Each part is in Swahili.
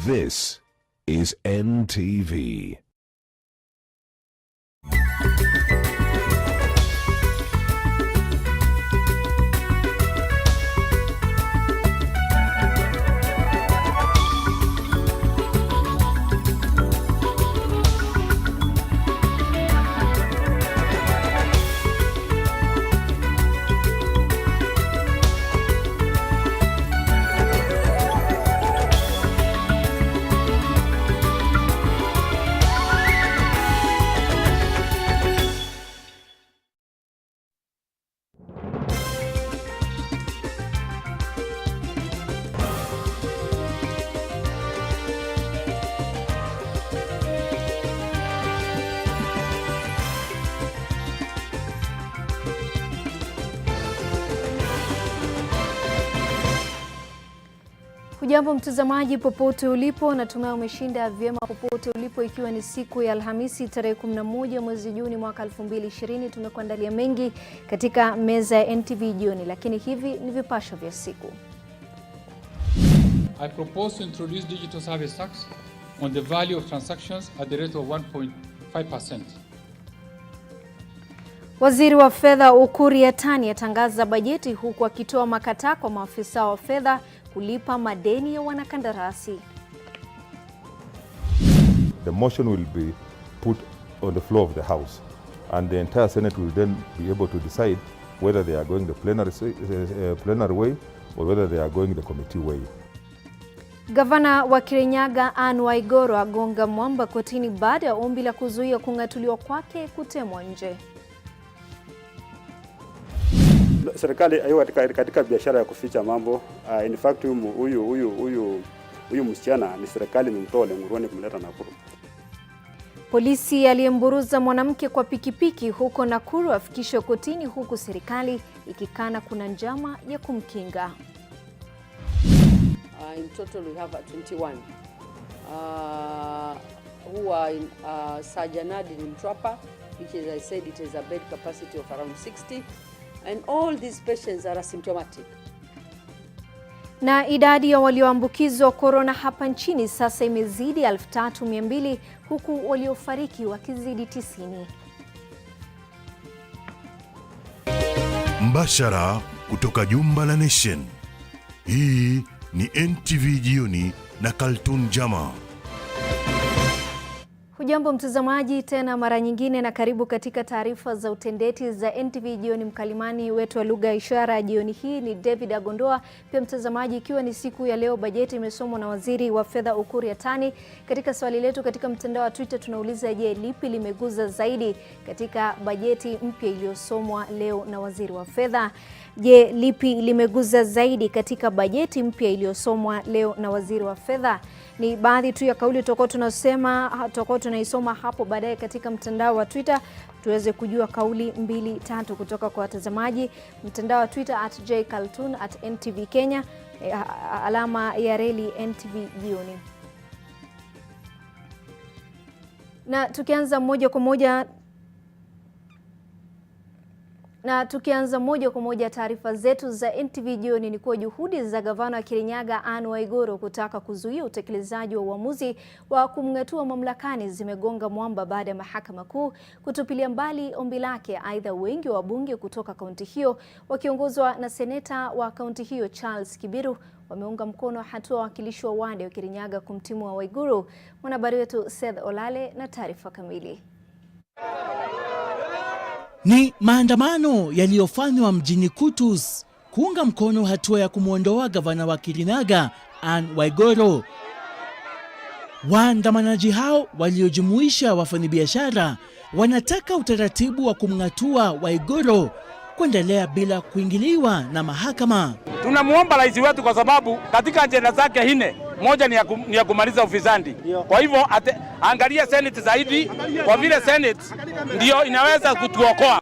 This is NTV. Hujambo mtazamaji popote ulipo, natumai umeshinda vyema popote ulipo, ikiwa ni siku ya Alhamisi tarehe 11 mwezi Juni mwaka 2020. Tumekuandalia mengi katika meza ya NTV Jioni, lakini hivi ni vipasho vya siku. I propose to introduce digital service tax on the value of transactions at the rate of 1.5%. Waziri wa fedha Ukur Yatani atangaza bajeti huku akitoa makataa kwa maafisa wa fedha kulipa madeni ya wanakandarasi. The motion will be put on the floor of the House and the entire Senate will then be able to decide whether they are going the plenary way or whether they are going the committee way. Gavana wa Kirinyaga Anne Waiguru agonga mwamba kotini baada ya ombi la kuzuia kung'atuliwa kwake kutemwa nje. Serikali hayo katika biashara ya kuficha mambo. In fact huyu msichana ni serikali imemtoa Lenguroni kumleta Nakuru. Polisi aliyemburuza mwanamke kwa pikipiki huko Nakuru afikishwa kotini huku serikali ikikana kuna njama ya kumkinga. In total we have 21 who are in Sajanad in Mtwapa, which as I said it has a bed capacity of around 60. And all these patients are asymptomatic. Na idadi ya walioambukizwa corona hapa nchini sasa imezidi 3200 huku waliofariki wakizidi 90. Mbashara kutoka jumba la Nation. Hii ni NTV Jioni na Kaltun Jama. Hujambo mtazamaji tena mara nyingine na karibu katika taarifa za utendeti za NTV Jioni. Mkalimani wetu wa lugha ishara jioni hii ni David Agondoa. Pia mtazamaji, ikiwa ni siku ya leo, bajeti imesomwa na waziri wa fedha Ukur Yatani. Katika swali letu katika mtandao wa Twitter tunauliza, je, lipi limeguza zaidi katika bajeti mpya iliyosomwa leo na waziri wa fedha? Je, lipi limeguza zaidi katika bajeti mpya iliyosomwa leo na waziri wa fedha? Ni baadhi tu ya kauli tutakuwa tunaisoma hapo baadaye katika mtandao wa Twitter, tuweze kujua kauli 2-3 kutoka kwa watazamaji. Mtandao wa Twitter @jkaltun @NTV Kenya, alama ya reli NTV Jioni. Na tukianza moja kwa moja taarifa zetu za NTV Jioni ni kuwa juhudi za gavana wa Kirinyaga Anne Waiguru kutaka kuzuia utekelezaji wa uamuzi wa kumng'atua mamlakani zimegonga mwamba baada ya mahakama kuu kutupilia mbali ombi lake. Aidha, wengi wa wabunge kutoka kaunti hiyo wakiongozwa na seneta wa kaunti hiyo Charles Kibiru wameunga mkono hatua wakilishi wa wadi wa Kirinyaga kumtimua Waiguru. Mwanahabari wetu Seth Olale na taarifa kamili. Ni maandamano yaliyofanywa mjini Kutus kuunga mkono hatua ya kumwondoa gavana wa Kirinyaga Anne Waiguru. Waandamanaji hao waliojumuisha wafanyabiashara wanataka utaratibu wa kumng'atua Waiguru kuendelea bila kuingiliwa na mahakama. Tunamuomba rais wetu kwa sababu katika ajenda zake 4 moja ni ya kumaliza ufisadi. Kwa hivyo angalia Senate zaidi, kwa vile Senate ndio inaweza kutuokoa.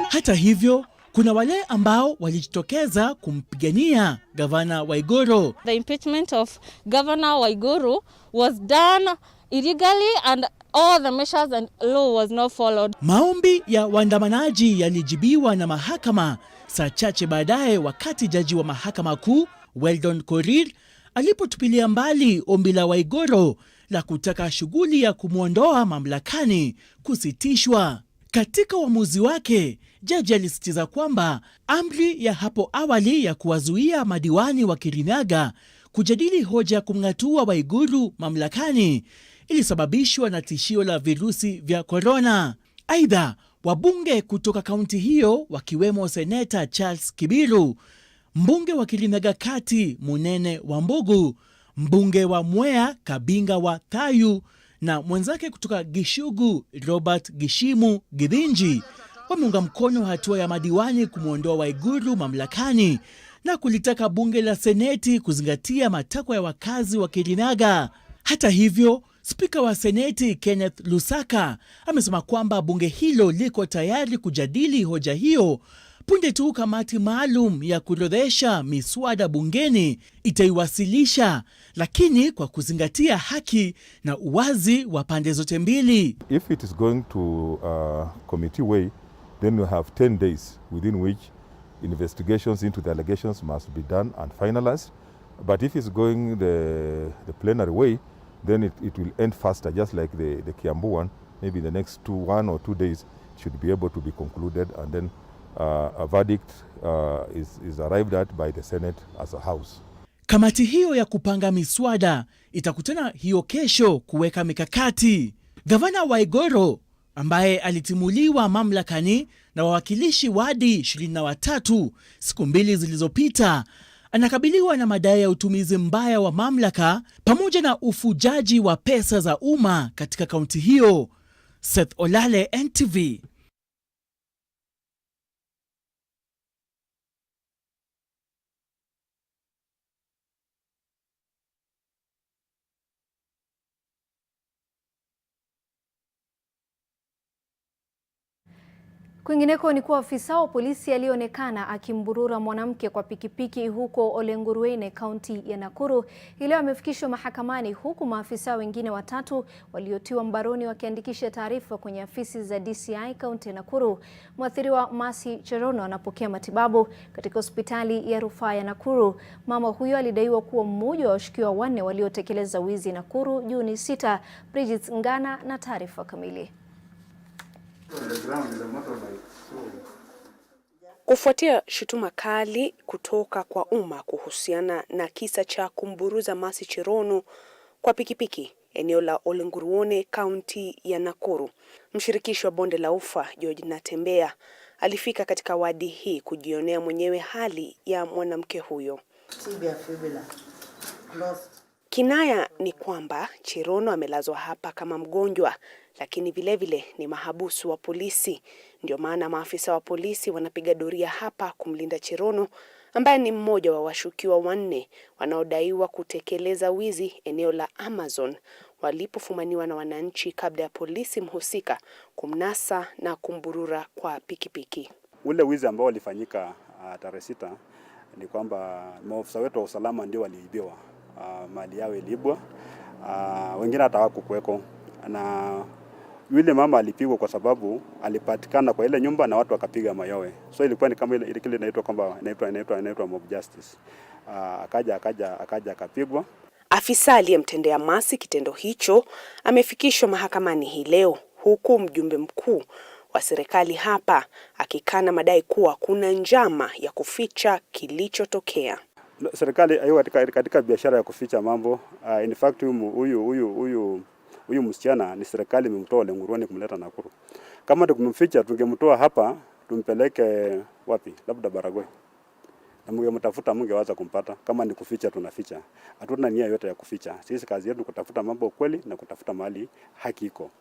Hata hivyo, kuna wale ambao walijitokeza kumpigania gavana Waiguru. The impeachment of Governor Waiguru was done illegally and all the measures and law was not followed. Maombi ya waandamanaji yalijibiwa na mahakama saa chache baadaye, wakati jaji wa mahakama kuu Weldon Korir alipotupilia mbali ombi la Waiguru la kutaka shughuli ya kumwondoa mamlakani kusitishwa. Katika uamuzi wake, jaji alisisitiza kwamba amri ya hapo awali ya kuwazuia madiwani wa Kirinyaga kujadili hoja ya kumng'atua Waiguru mamlakani ilisababishwa na tishio la virusi vya korona. Aidha, wabunge kutoka kaunti hiyo wakiwemo Seneta Charles Kibiru, mbunge wa Kirinyaga Kati Munene Wambugu, mbunge wa Mwea Kabinga wa Thayu na mwenzake kutoka Gishugu Robert Gishimu Githinji wameunga mkono hatua ya madiwani kumwondoa Waiguru mamlakani na kulitaka bunge la seneti kuzingatia matakwa ya wakazi wa Kirinyaga. Hata hivyo, spika wa seneti Kenneth Lusaka amesema kwamba bunge hilo liko tayari kujadili hoja hiyo punde tu kamati maalum ya kuorodhesha miswada bungeni itaiwasilisha, lakini kwa kuzingatia haki na uwazi wa pande zote mbili. If it is going to committee way, then we have 10 days within which investigations into the allegations must be done and finalized. But if it's going the plenary way, then it will end faster, just like the Kiambu one. Maybe the next 1 or 2 days should be able to be concluded, and then a verdict is arrived at by the Senate as a house. Kamati hiyo ya kupanga miswada itakutana hiyo kesho kuweka mikakati. Gavana Waiguru ambaye alitimuliwa mamlakani na wawakilishi wadi 23 siku 2 zilizopita anakabiliwa na madai ya utumizi mbaya wa mamlaka pamoja na ufujaji wa pesa za umma katika kaunti hiyo. Seth Olale, NTV. Kwingineko ni kuwa afisa wa polisi alionekana akimburura mwanamke kwa pikipiki huko Olenguruene, kaunti ya Nakuru, leo amefikishwa mahakamani, huku maafisa wengine 3 waliotiwa mbaroni wakiandikisha taarifa kwenye afisi za DCI kaunti ya Nakuru. Mwathiriwa Mercy Cherono anapokea matibabu katika hospitali ya rufaa ya Nakuru. Mama huyo alidaiwa kuwa mmoja wa washukiwa 4 waliotekeleza wizi Nakuru Juni 6. Bridget Ngana na taarifa kamili. Kufuatia shutuma kali kutoka kwa umma kuhusiana na kisa cha kumburuza Mercy Cherono kwa pikipiki eneo la Olenguruone, kaunti ya Nakuru, mshirikishi wa bonde la ufa George Natembea alifika katika wadi hii kujionea mwenyewe hali ya mwanamke huyo. Kinaya ni kwamba Cherono amelazwa hapa kama mgonjwa, lakini vilevile ni mahabusu wa polisi. Ndio maana maafisa wa polisi wanapiga doria hapa kumlinda Cherono, ambaye ni mmoja wa washukiwa 4 wanaodaiwa kutekeleza wizi eneo la Amazon walipofumaniwa na wananchi kabla ya polisi mhusika kumnasa na kumburura kwa pikipiki. Ule wizi ambao ulifanyika tarehe 6 ni kwamba maafisa wetu wa usalama ndio waliibiwa. Mali yao ilibwa, wengine hata hawakuweko, na yule mama alipigwa kwa sababu alipatikana kwa ile nyumba na watu wakapiga mayowe. So ilikuwa ni kama ile kile inaitwa kwamba inaitwa mob justice. Akaja akapigwa. Afisa aliyemtendea Mercy kitendo hicho amefikishwa mahakamani hii leo, huku mjumbe mkuu wa serikali hapa akikana madai kuwa kuna njama ya kuficha kilichotokea. Serikali hayo katika biashara ya kuficha mambo. In fact huyu msichana ni serikali imemtoa Olenguruone kumleta Nakuru. Kama tukumficha tungemtoa hapa tumpeleke wapi? Labda Baragoi. Na mngemtafuta mngewaza kumpata. Kama ni kuficha tunaficha. Hatuna nia yote ya kuficha. Sisi kazi yetu kutafuta mambo kweli na kutafuta mali haki iko.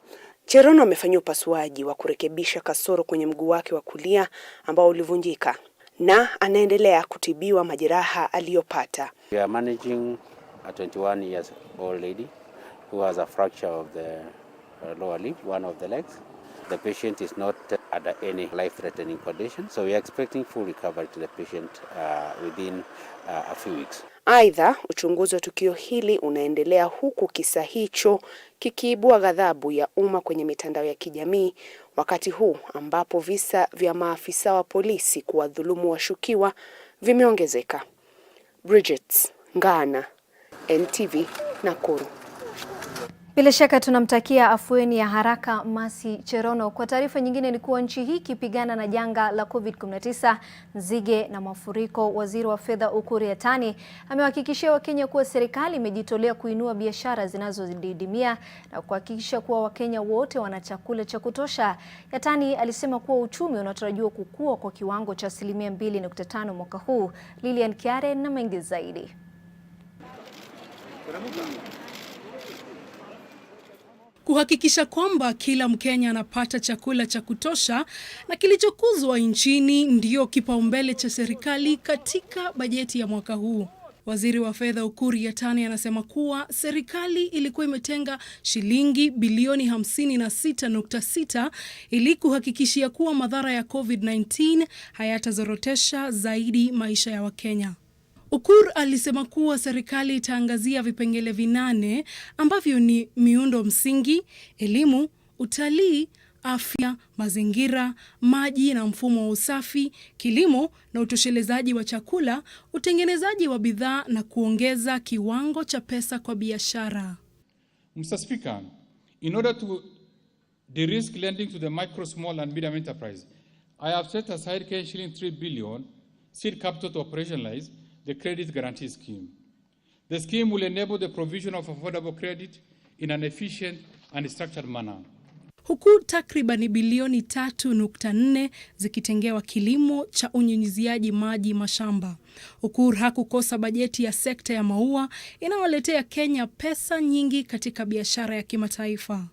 Cherono amefanywa upasuaji wa kurekebisha kasoro kwenye mguu wake wa kulia ambao ulivunjika, na anaendelea kutibiwa majeraha aliyopata. We are managing a 21 years old lady who has a fracture of the lower limb, one of the legs. The patient is not under any life-threatening condition, so we are expecting full recovery to the patient within a few weeks. Aidha, uchunguzi wa tukio hili unaendelea, huku kisa hicho kikiibua ghadhabu ya umma kwenye mitandao ya kijamii, wakati huu ambapo visa vya maafisa wa polisi kuwadhulumu washukiwa vimeongezeka. Bridget Ngana, NTV, Nakuru. Bila shaka tunamtakia afueni ya haraka Mercy Cherono. Kwa taarifa nyingine ni kuwa nchi hii ikipigana na janga la COVID-19, nzige na mafuriko, waziri wa fedha Ukur Yatani amewahakikishia Wakenya kuwa serikali imejitolea kuinua biashara zinazodidimia na kuhakikisha kuwa Wakenya wote wana chakula cha kutosha. Yatani alisema kuwa uchumi unatarajiwa kukua kwa kiwango cha 2.5% mwaka huu. Lilian Kiare na mengi zaidi. Kuhakikisha kwamba kila Mkenya anapata chakula cha kutosha na kilichokuzwa nchini ndio kipaumbele cha serikali katika bajeti ya mwaka huu. Waziri wa fedha Ukur Yatani anasema kuwa serikali ilikuwa imetenga shilingi bilioni 56.6 ili kuhakikishia kuwa madhara ya COVID-19 hayatazorotesha zaidi maisha ya Wakenya. Ukur alisema kuwa serikali itaangazia vipengele 8 ambavyo ni miundo msingi, elimu, utalii, afya, mazingira, maji na mfumo wa usafi, kilimo na utoshelezaji wa chakula, utengenezaji wa bidhaa na kuongeza kiwango cha pesa kwa biashara. Mr. Speaker, in order to de-risk lending to the micro, small and medium enterprise, I have set aside $3 billion seed capital to operationalize the credit guarantee scheme. The scheme will enable the provision of affordable credit in an efficient and structured manner. Huku takriban bilioni 3.4 zikitengewa kilimo cha unyunyiziaji maji mashamba. Ukur hakukosa bajeti ya sekta ya maua inawaletea Kenya pesa nyingi katika biashara ya kimataifa.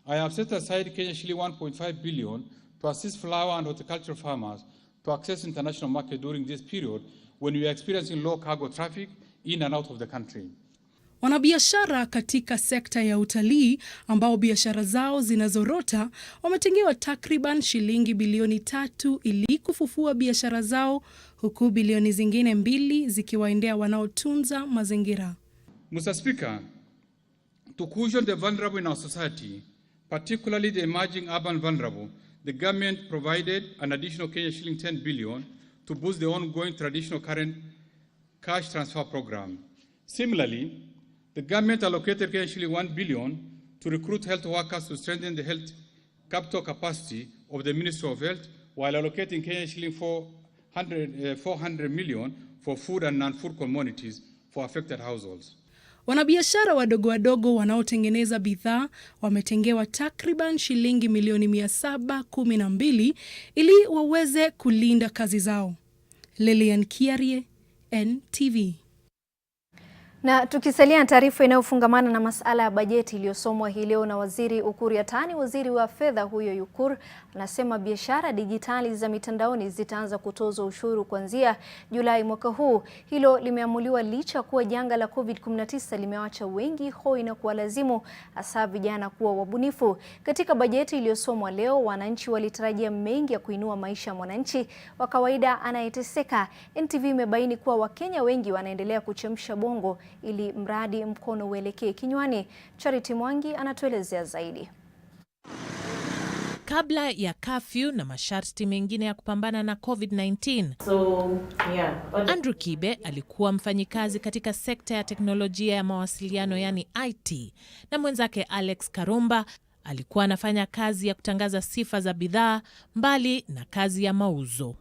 I have set aside $1.5 billion to assist flower and horticultural farmers to access international market during this period when we are experiencing low cargo traffic in and out of the country. Wanabiashara katika sekta ya utalii ambao biashara zao zinazorota wametengewa takriban shilingi bilioni 3 ili kufufua biashara zao, huku bilioni zingine 2 zikiwaendea wanaotunza mazingira. Mr. Speaker, to cushion the vulnerable in our society, particularly the emerging urban vulnerable, the government provided an additional $10 billion to boost the ongoing traditional current cash transfer program. Similarly, the government allocated $1 billion to recruit health workers to strengthen the health capital capacity of the Ministry of Health, while allocating $400 million for food and non-food commodities for affected households. Wanabiashara wadogo wanaotengeneza bidhaa wametengewa takriban shilingi milioni 712 ili waweze kulinda kazi zao. Lilian Kiarie, NTV. Na tukisalia na taarifa inayofungamana na masala ya bajeti iliyosomwa hii leo na waziri Ukur Yatani, waziri wa fedha huyo Ukur anasema biashara dijitali za mitandaoni zitaanza kutozwa ushuru kuanzia Julai mwaka huu. Hilo limeamuliwa licha kuwa janga la COVID-19 limewacha wengi hoi na kuwalazimu hasa vijana kuwa wabunifu. Katika bajeti iliyosomwa leo, wananchi walitarajia mengi ya kuinua maisha ya mwananchi wa kawaida anayeteseka. NTV imebaini kuwa Wakenya wengi wanaendelea kuchemsha bongo ili mradi mkono uelekee kinywani. Charity Mwangi anatuelezea zaidi. Kabla ya kafyu na masharti mengine ya kupambana na COVID-19, Andrew Kibe alikuwa mfanyikazi katika sekta ya teknolojia ya mawasiliano yani IT, na mwenzake Alex Karumba alikuwa anafanya kazi ya kutangaza sifa za bidhaa mbali na kazi ya mauzo.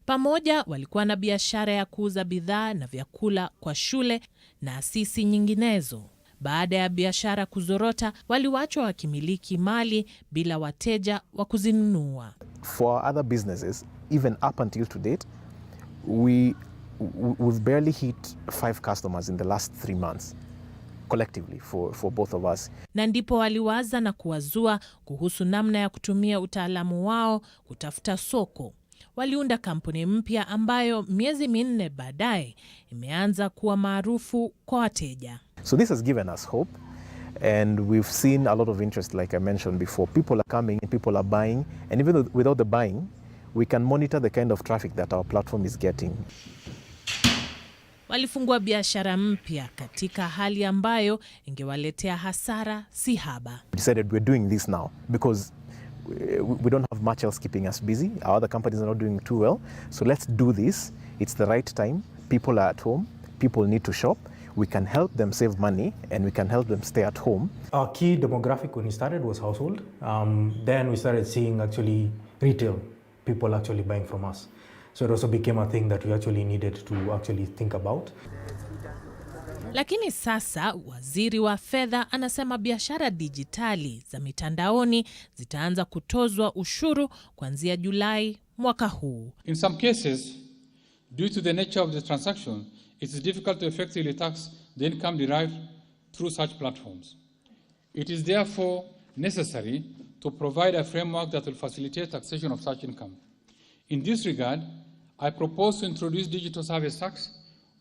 Pamoja walikuwa na biashara ya kuuza bidhaa na vyakula kwa shule na asisi nyinginezo. Baada ya biashara kuzorota, waliwachwa wakimiliki mali bila wateja wa kuzinunua. For other businesses, even up until to date, we've barely hit 5 customers in the last 3 months collectively for both of us. Na ndipo waliwaza na kuwazua kuhusu namna ya kutumia utaalamu wao kutafuta soko. Waliunda kampuni mpya ambayo miezi 4 baadaye imeanza kuwa maarufu kwa wateja. So this has given us hope, and we've seen a lot of interest, like I mentioned before. People are coming, people are buying, and even without the buying, we can monitor the kind of traffic that our platform is getting. Walifungua biashara mpya katika hali ambayo ingewaletea hasara si haba. We decided we're doing this now because we don't have much else keeping us busy. Our other companies are not doing too well. So let's do this. It's the right time. People are at home. people need to shop. We can help them save money and we can help them stay at home. Our key demographic when we started was household. Then we started seeing actually retail, people actually buying from us. So it also became a thing that we actually needed to actually think about. Lakini sasa waziri wa fedha anasema biashara dijitali za mitandaoni zitaanza kutozwa ushuru kuanzia Julai mwaka huu. In some cases, due to the nature of the transaction, it is difficult to effectively tax the income derived through such platforms. It is therefore necessary to provide a framework that will facilitate taxation of such income. In this regard, I propose to introduce digital service tax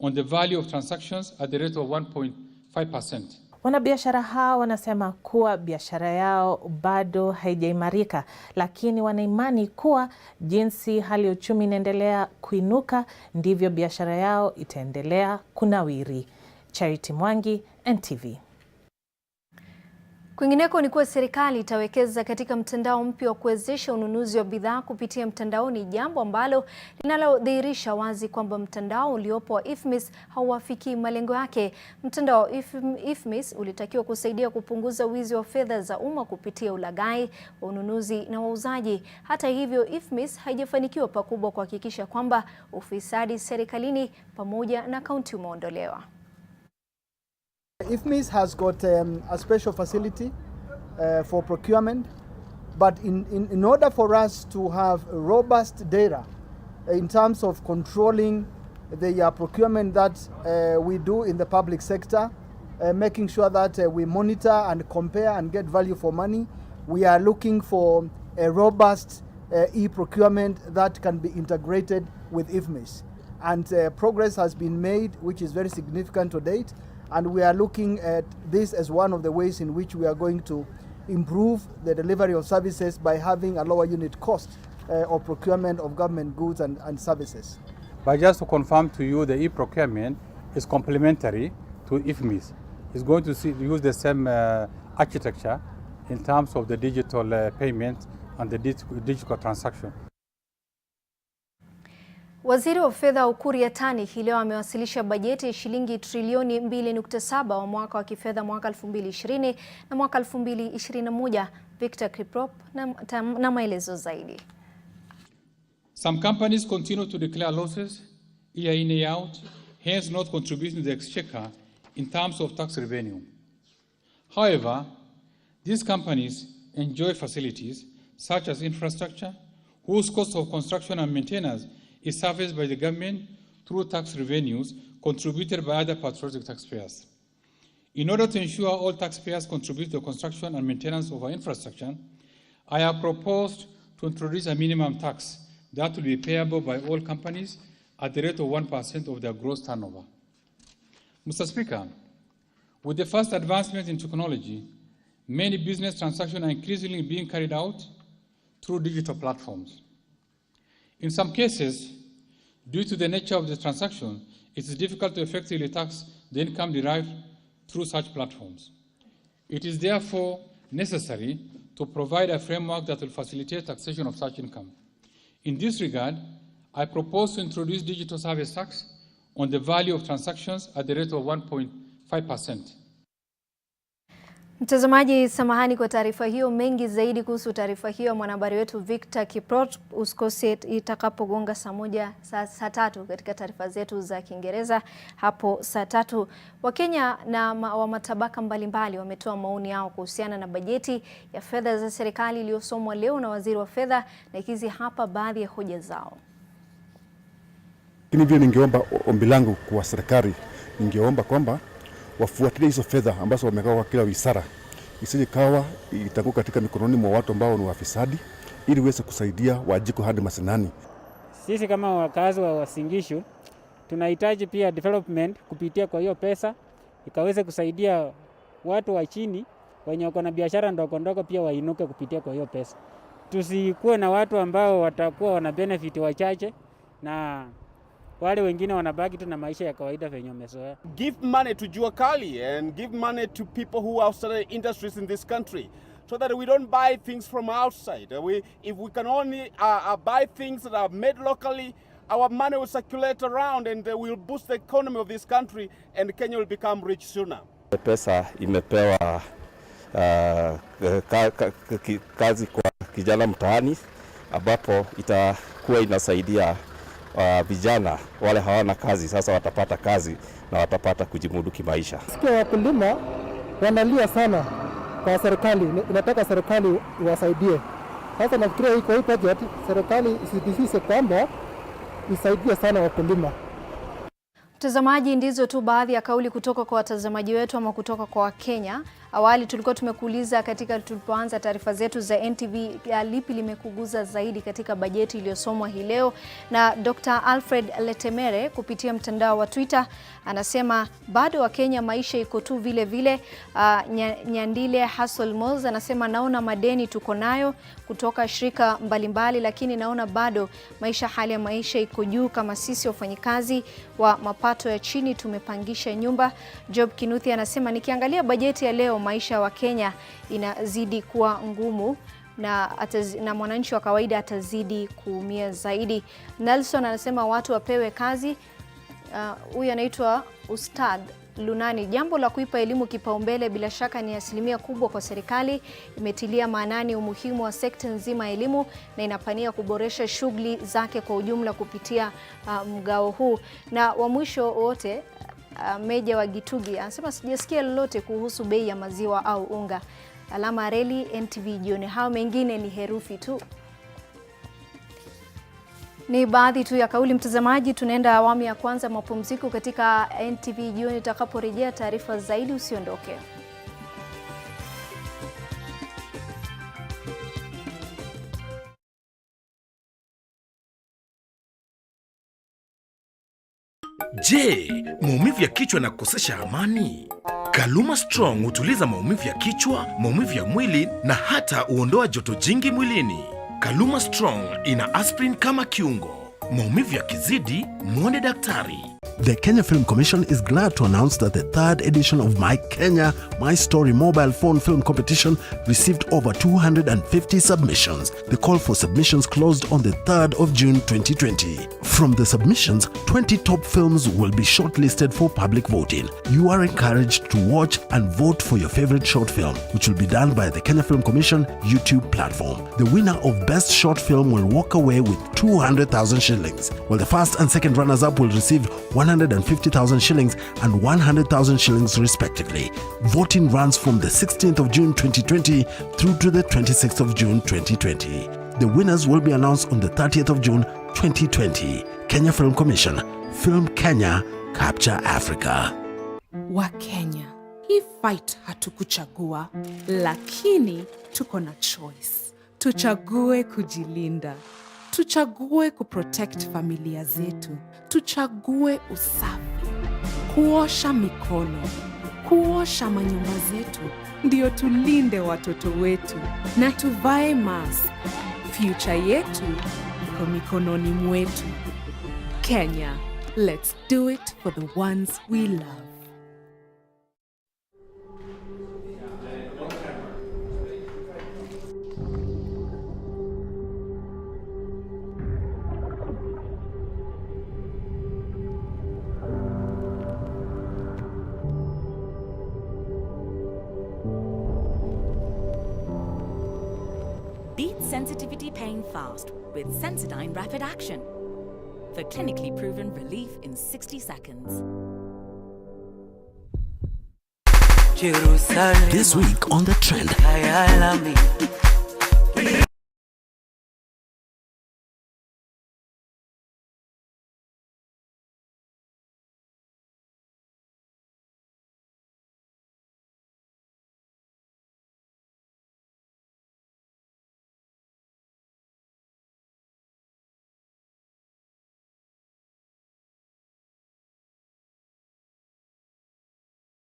on the value of transactions at the rate of 1.5%. Wanabiashara hao wanasema kuwa biashara yao bado haijaimarika, lakini wanaimani kuwa jinsi hali ya uchumi inaendelea kuinuka ndivyo biashara yao itaendelea kunawiri. Charity Mwangi, NTV. Kwingineko ni kuwa serikali itawekeza katika mtandao mpya wa kuwezesha ununuzi wa bidhaa kupitia mtandaoni, jambo ambalo linalodhihirisha wazi kwamba mtandao uliopo wa IFMIS hauwafikii malengo yake. Mtandao wa IFMIS ulitakiwa kusaidia kupunguza wizi wa fedha za umma kupitia ulaghai wa ununuzi na wauzaji. Hata hivyo, IFMIS haijafanikiwa pakubwa kuhakikisha kwamba ufisadi serikalini pamoja na kaunti umeondolewa. IFMIS has got a special facility for procurement, but in order for us to have robust data in terms of controlling the procurement that we do in the public sector, making sure that we monitor and compare and get value for money, we are looking for a robust e-procurement that can be integrated with IFMIS. And progress has been made, which is very significant to date. And we are looking at this as one of the ways in which we are going to improve the delivery of services by having a lower unit cost of procurement of government goods and services. But just to confirm to you, the e-procurement is complementary to IFMIS. It's going to use the same architecture in terms of the digital payment and the digital transaction. Waziri wa Fedha Ukur Yatani hii leo amewasilisha bajeti ya shilingi trilioni 2.7 wa mwaka wa kifedha mwaka 2020 na mwaka 2021. Victor Kiprop na maelezo zaidi. Some companies continue to declare losses year in, year out, hence not contributing to the exchequer in terms of tax revenue. However, these companies enjoy facilities such as infrastructure, whose cost of construction and maintenance is serviced by the government through tax revenues contributed by other patriotic taxpayers. In order to ensure all taxpayers contribute to the construction and maintenance of our infrastructure, I have proposed to introduce a minimum tax that will be payable by all companies at the rate of 1% of their gross turnover. Mr. Speaker, with the first advancement in technology, many business transactions are increasingly being carried out through digital platforms. In some cases, due to the nature of the transaction, it is difficult to effectively tax the income derived through such platforms. It is therefore necessary to provide a framework that will facilitate taxation of such income. In this regard, I propose to introduce digital service tax on the value of transactions at the rate of 1.5%. Mtazamaji, samahani kwa taarifa hiyo. Mengi zaidi kuhusu taarifa hiyo mwanahabari wetu Victor Kiprot, usikose itakapogonga saa 3 katika taarifa zetu za Kiingereza hapo saa 3. Wakenya na wa matabaka mbalimbali wametoa maoni yao kuhusiana na bajeti ya fedha za serikali iliyosomwa leo na waziri wa fedha, na hizi hapa baadhi ya hoja zao. Hivyo ningeomba, ombi langu kwa serikali, ningeomba kwamba wafuatilie hizo fedha ambazo wamegawa kwa kila wizara, isije kawa itakuwa katika mikononi mwa watu ambao ni wafisadi, ili iweze kusaidia wajiko hadi mashinani. Sisi kama wakazi wa Uasin Gishu tunahitaji pia development kupitia kwa hiyo pesa, ikaweze kusaidia watu wa chini wenye wako na biashara ndogo ndogo pia wainuke kupitia kwa hiyo pesa. Tusikuwe na watu ambao watakuwa wana benefit wachache na wale wengine wanabaki tu na maisha ya kawaida venye wamezoea. Give money to Jua Kali and give money to people who have started industries in this country, so that we don't buy things from outside. If we can only buy things that are made locally, our money will circulate around and will boost the economy of this country and Kenya will become rich sooner. Pesa imepewa kazi kwa kijana mtaani ambapo itakuwa inasaidia vijana wale hawana kazi sasa watapata kazi na watapata kujimudu kimaisha. Sikia wakulima wanalia sana kwa serikali, inataka serikali iwasaidie. Sasa nafikiria kwa hii budget serikali isidisise kwamba isaidie sana wakulima. Mtazamaji, ndizo tu baadhi ya kauli kutoka kwa watazamaji wetu ama kutoka kwa Wakenya. Awali tulikuwa tumekuuliza katika tulipoanza taarifa zetu za NTV lipi limekuguza zaidi katika bajeti iliyosomwa hii leo, na Dr. Alfred Letemere kupitia mtandao wa Twitter anasema bado Wakenya maisha iko tu vile vile. Nyandile Hustle Moz anasema naona madeni tuko nayo kutoka shirika mbalimbali, lakini naona bado hali ya maisha iko juu kama sisi wafanyikazi wa mapato ya chini tumepangisha nyumba. Job Kinuthi anasema nikiangalia bajeti ya leo maisha wa Kenya inazidi kuwa ngumu na mwananchi wa kawaida atazidi kuumia zaidi. Nelson anasema watu wapewe kazi. Huyu anaitwa Ustad Lunani. Jambo la kuipa elimu kipaumbele bila shaka ni asilimia kubwa kwa serikali. Imetilia maanani umuhimu wa sekta nzima ya elimu na inapania kuboresha shughuli zake kwa ujumla kupitia mgao huu. Na wa mwisho wote Meja wa Gitugi anasema sijasikia lolote kuhusu bei ya maziwa au unga. Alama reli NTV Jioni. Hao mengine ni herufi tu. Ni baadhi tu ya kauli mtazamaji. Tunaenda awamu ya kwanza mapumziko katika NTV Jioni. Tutakaporejea taarifa zaidi, usiondoke. Je, maumivu ya kichwa na kukosesha amani? Kaluma Strong hutuliza maumivu ya kichwa, maumivu ya mwili na hata huondoa joto jingi mwilini. Kaluma Strong ina aspirin kama kiungo. Maumivu yakizidi, muone daktari. The Kenya Film Commission is glad to announce that the third edition of My Kenya, My Story mobile phone film competition received over 250 submissions. The call for submissions closed on the 3rd of June 2020. From the submissions, 20 top films will be shortlisted for public voting. You are encouraged to watch and vote for your favorite short film, which will be done by the Kenya Film Commission YouTube platform. The winner of Best Short Film will walk away with 200,000 shillings, while the first and second runners-up will receive 150,000 shillings and 100,000 shillings respectively. Voting runs from the 16th of June 2020 through to the 26th of June 2020. The winners will be announced on the 30th of June 2020. Kenya Film Commission. Film Kenya, Capture Africa. Wa Kenya, hii fight hatukuchagua, lakini tuko na choice. Tuchague kujilinda. Tuchague kuprotect familia zetu. Tuchague usafi, kuosha mikono, kuosha manyumba zetu, ndio tulinde watoto wetu, na tuvae mask. Future yetu iko mikononi mwetu. Kenya, let's do it for the ones we love. Beat sensitivity pain fast with Sensodyne Rapid Action for clinically proven relief in 60 seconds. This week on The Trend.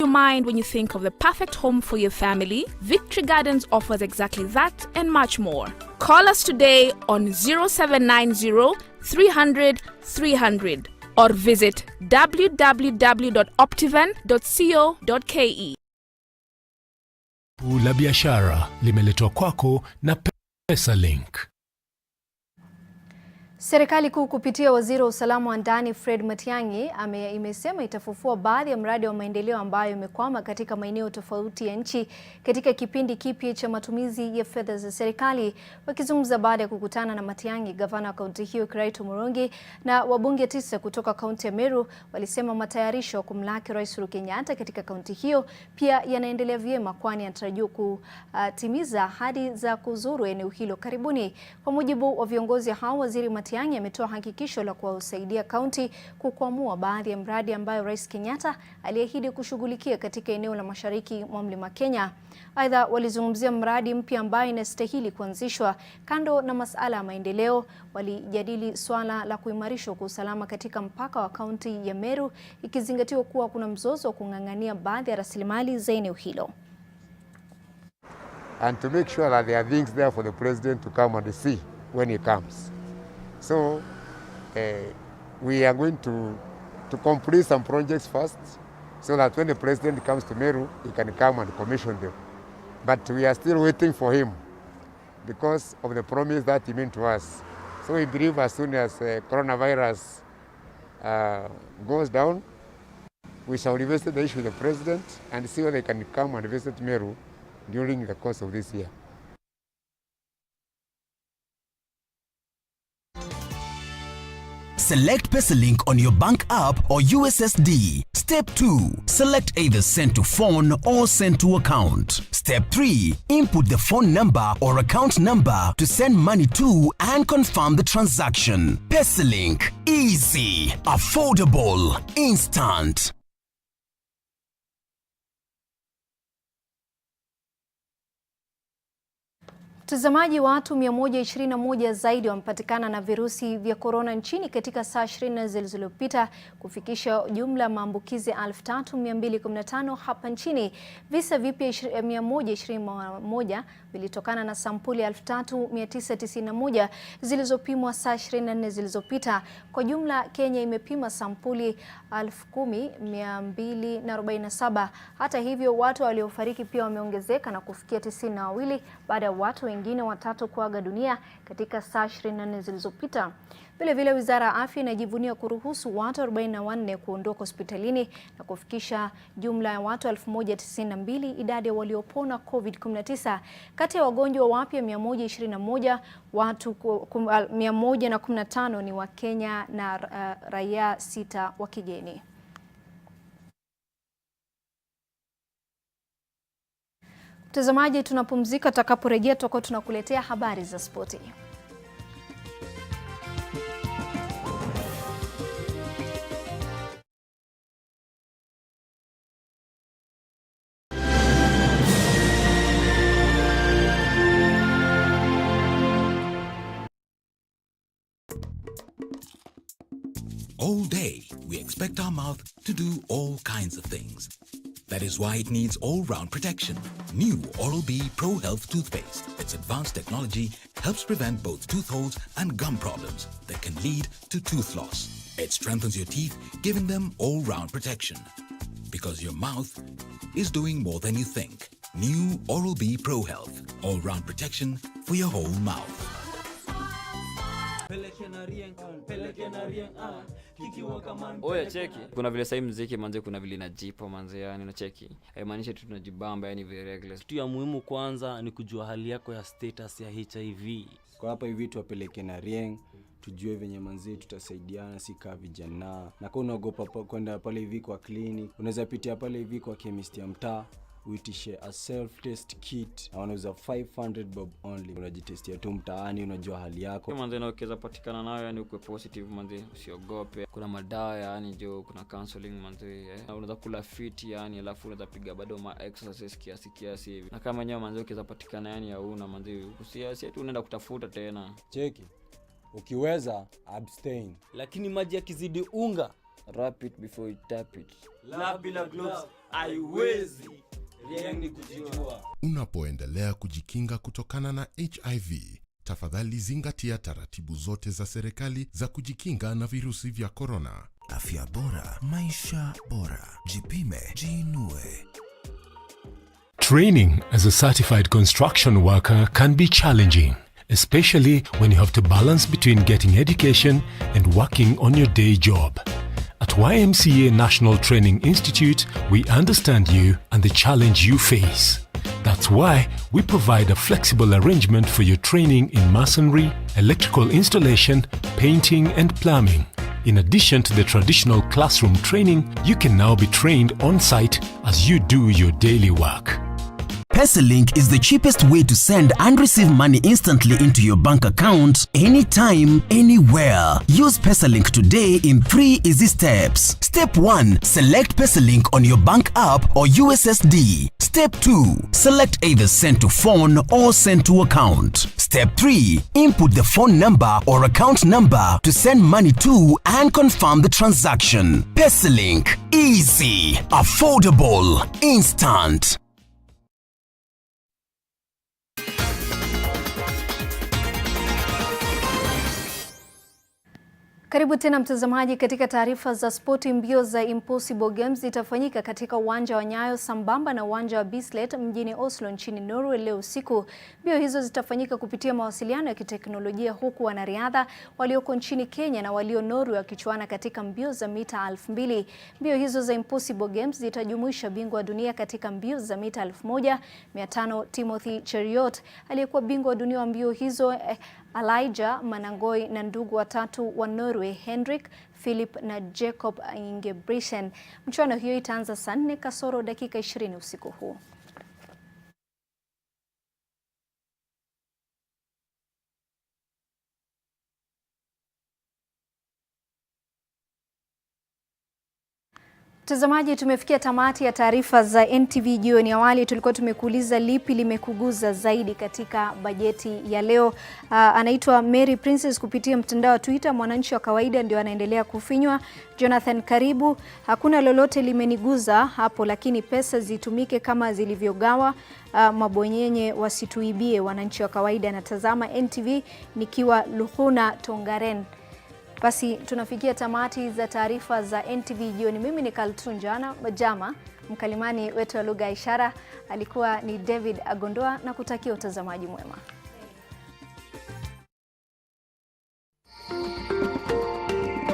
Your mind when you think of the perfect home for your family? Victory Gardens offers exactly that and much more. Call us today on 0790 300 300 or visit www.optivan.co.ke. La biashara limeletwa kwako na PesaLink. Serikali kuu kupitia waziri wa usalama wa ndani Fred Matiang'i imesema itafufua baadhi ya mradi wa maendeleo ambayo imekwama katika maeneo tofauti ya nchi katika kipindi kipya cha matumizi ya fedha za serikali. Wakizungumza baada ya kukutana na Matiang'i, gavana wa kaunti hiyo Kiraitu Murungi na wabunge 9 kutoka kaunti ya Meru walisema matayarisho kumlaki Rais Uhuru Kenyatta katika kaunti hiyo pia yanaendelea vyema, kwani anatarajiwa kutimiza ahadi za kuzuru eneo hilo karibuni. Kwa mujibu wa viongozi hao, waziri Matiang'i ametoa hakikisho la kuwasaidia kaunti kukwamua baadhi ya mradi ambayo Rais Kenyatta aliahidi kushughulikia katika eneo la mashariki mwa Mlima Kenya. Aidha, walizungumzia mradi mpya ambayo inastahili kuanzishwa. Kando na masuala ya maendeleo, walijadili swala la kuimarishwa kwa usalama katika mpaka wa kaunti ya Meru, ikizingatiwa kuwa kuna mzozo wa kung'ang'ania baadhi ya rasilimali za eneo hilo. And to make sure that there are things there for the president to come and see when he comes. So we are going to complete some projects first, so that when the president comes to Meru, he can come and commission them. But we are still waiting for him because of the promise that he made to us. So we believe as soon as coronavirus goes down, we shall revisit the issue with the president and see whether they can come and visit Meru during the course of this year. Select PesaLink on your bank app or USSD. Step 2. Select either send to phone or send to account. Step 3. Input the phone number or account number to send money to and confirm the transaction. PesaLink. Easy, affordable, instant. Mtazamaji, watu 121 zaidi wamepatikana na virusi vya korona nchini katika saa 24 zilizopita, kufikisha jumla maambukizi 3215 hapa nchini. Visa vipya 121 vilitokana na sampuli 3991 zilizopimwa saa 24 zilizopita. Kwa jumla, Kenya imepima sampuli 10247. Hata hivyo, watu waliofariki pia wameongezeka na kufikia 92 baada ya watu wengine watatu kuaga dunia katika saa 24 zilizopita. Vile vile, Wizara ya Afya inajivunia kuruhusu watu 44 kuondoka hospitalini na kufikisha jumla ya watu 1092 idadi ya waliopona COVID-19. Kati ya wagonjwa wapya 121, watu 115 ni wa Kenya na raia 6 wa kigeni. Mtazamaji, tunapumzika, tutakaporejea tutakuwa tunakuletea habari za spoti. All day, we expect our mouth to do all kinds of things. That is why it needs all-round protection. New Oral-B Pro Health toothpaste. Its advanced technology helps prevent both tooth holes and gum problems that can lead to tooth loss. It strengthens your teeth, giving them all-round protection. Because your mouth is doing more than you think. New Oral-B Pro Health. All-round protection for your whole mouth. Oya cheki, kuna vile sasa muziki manze, kuna vile inajipa manze, yani na cheki haimaanishi tu tunajibamba, yani very regular. Kitu ya muhimu kwanza ni kujua hali yako ya status ya HIV. Kwa hapa hivi tuwapeleke na rieng, tujue venye manze tutasaidiana, si kama vijana. Na kama unaogopa kwenda pale hivi kwa clinic, unaweza pitia pale hivi kwa chemist ya mtaa, uitishe a self test kit na wanauza 500 bob only. Unajitestia tu mtaani, unajua hali yako. Manze na ukiweza patikana nayo, yani uko positive manze, usiogope. Kuna madawa yani jo, kuna counseling manze, unaweza kula fit yani, alafu unaweza piga bado ma exercise kiasi hivi. Na kama nyewe manze ukiweza patikana yani hauna manze, usiasi tu unaenda kutafuta tena. Cheki, ukiweza abstain, lakini maji yakizidi unga, wrap it before you tap it. La bila gloves haiwezi. Unapoendelea kujikinga kutokana na HIV, tafadhali zingatia taratibu zote za serikali za kujikinga na virusi vya korona. Afya bora, maisha bora. Jipime, jiinue. Training as a certified construction worker can be challenging. especially when you have to balance between getting education and working on your day job. At YMCA National Training Institute, we understand you and the challenge you face. That's why we provide a flexible arrangement for your training in masonry, electrical installation, painting and plumbing. In addition to the traditional classroom training, you can now be trained on-site as you do your daily work. PesaLink is the cheapest way to send and receive money instantly into your bank account anytime, anywhere. Use PesaLink today in 3 easy steps. Step 1. Select PesaLink on your bank app or USSD. Step 2. Select either send to phone or send to account. Step 3. Input the phone number or account number to send money to and confirm the transaction. PesaLink. Easy, affordable, instant. Karibu tena mtazamaji katika taarifa za spoti. Mbio za Impossible Games zitafanyika katika uwanja wa Nyayo sambamba na uwanja wa Bislett mjini Oslo nchini Norway leo usiku. Mbio hizo zitafanyika kupitia mawasiliano ya kiteknolojia, huku wanariadha walioko nchini Kenya na walio Norway wakichuana katika mbio za mita 2000. Mbio hizo za Impossible Games zitajumuisha bingwa wa dunia katika mbio za mita 1500 Timothy Cheruiyot, aliyekuwa bingwa wa dunia wa mbio hizo Elijah Manangoi na ndugu watatu wa Norway Henrik, Philip na Jacob Ingebrigtsen. Mchuano hiyo itaanza saa 4 kasoro dakika 20 usiku huu. Mtazamaji, tumefikia tamati ya taarifa za NTV jioni. Awali tulikuwa tumekuuliza lipi limekuguza zaidi katika bajeti ya leo. Anaitwa Mary Princess kupitia mtandao wa Twitter. Mwananchi wa kawaida ndio anaendelea kufinywa. Jonathan Karibu, hakuna lolote limeniguza hapo, lakini pesa zitumike kama zilivyogawa. Mabonyenye wasituibie wananchi wa kawaida. Natazama NTV nikiwa Luhuna Tongaren. Basi tunafikia tamati za taarifa za NTV jioni. Mimi ni Kaltun Jama, mkalimani wetu wa lugha ya ishara alikuwa ni David Agondoa, na kutakia utazamaji mwema.